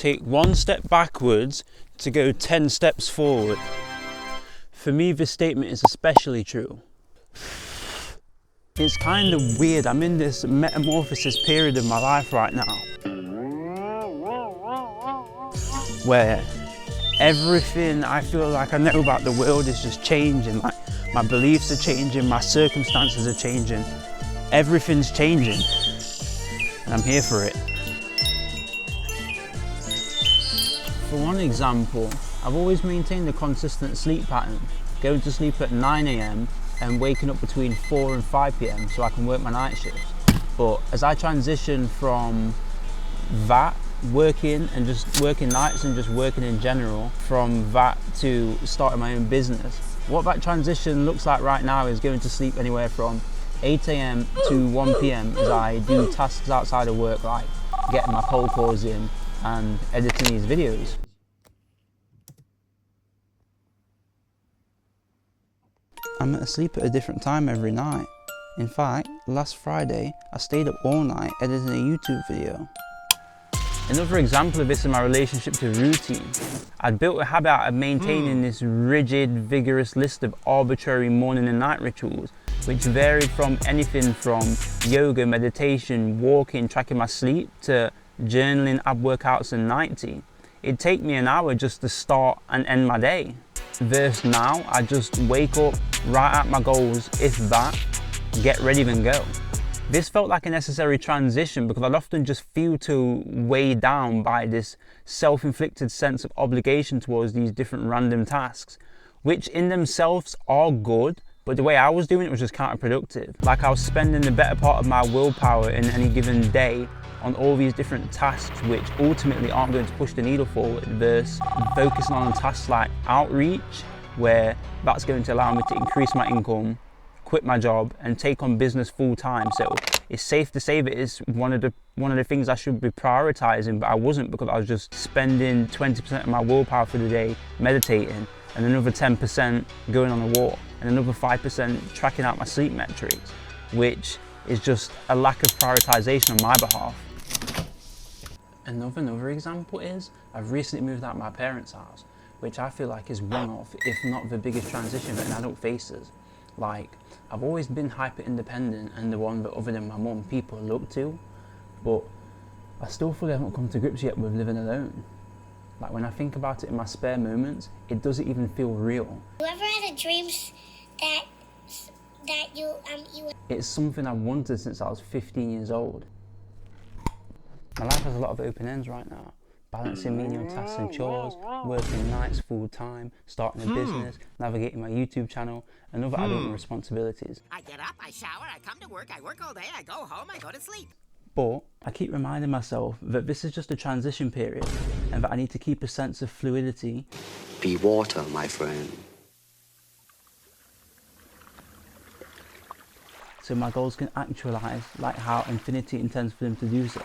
take one step backwards to go 10 steps forward. For me, this statement is especially true. It's kind of weird. I'm in this metamorphosis period of my life right now, where everything I feel like I know about the world is just changing. Like, my beliefs are changing, my circumstances are changing, everything's changing, and I'm here for it. For one example, I've always maintained a consistent sleep pattern, going to sleep at 9 AM and waking up between 4 and 5 PM so I can work my night shifts. But as I transition from that, working and just working nights and just working in general, from that to starting my own business, what that transition looks like right now is going to sleep anywhere from 8 AM to 1 PM as I do tasks outside of work, like getting my cold calls in and editing these videos. I'm asleep at a different time every night. In fact, last Friday, I stayed up all night editing a YouTube video. Another example of this is my relationship to routine. I'd built a habit out of maintaining this rigid, vigorous list of arbitrary morning and night rituals, which varied from anything from yoga, meditation, walking, tracking my sleep, to journaling, ab workouts and night tea. It'd take me an hour just to start and end my day. Versus now, I just wake up, write out my goals, if that, get ready then go. This felt like a necessary transition because I'd often just feel too weighed down by this self-inflicted sense of obligation towards these different random tasks, which in themselves are good, but the way I was doing it was just counterproductive. Like I was spending the better part of my willpower in any given day on all these different tasks which ultimately aren't going to push the needle forward, versus focusing on tasks like outreach, where that's going to allow me to increase my income, quit my job and take on business full time. So it's safe to say that it's one of the things I should be prioritizing, but I wasn't, because I was just spending 20% of my willpower for the day meditating, and another 10% going on a walk, and another 5% tracking out my sleep metrics, which is just a lack of prioritization on my behalf. Another example is I've recently moved out of my parents' house, which I feel like is one of, if not the biggest transition that an adult faces. Like, I've always been hyper independent and the one that, other than my mum, people look to, but I still fully haven't come to grips yet with living alone. Like, when I think about it in my spare moments, it doesn't even feel real. You ever had a dream that you It's something I've wanted since I was 15 years old. My life has a lot of open ends right now. Balancing menial tasks and chores, working nights full time, starting a business, navigating my YouTube channel, and other adult responsibilities. I get up, I shower, I come to work, I work all day, I go home, I go to sleep. But I keep reminding myself that this is just a transition period and that I need to keep a sense of fluidity. Be water, my friend. So my goals can actualize, like how infinity intends for them to do so.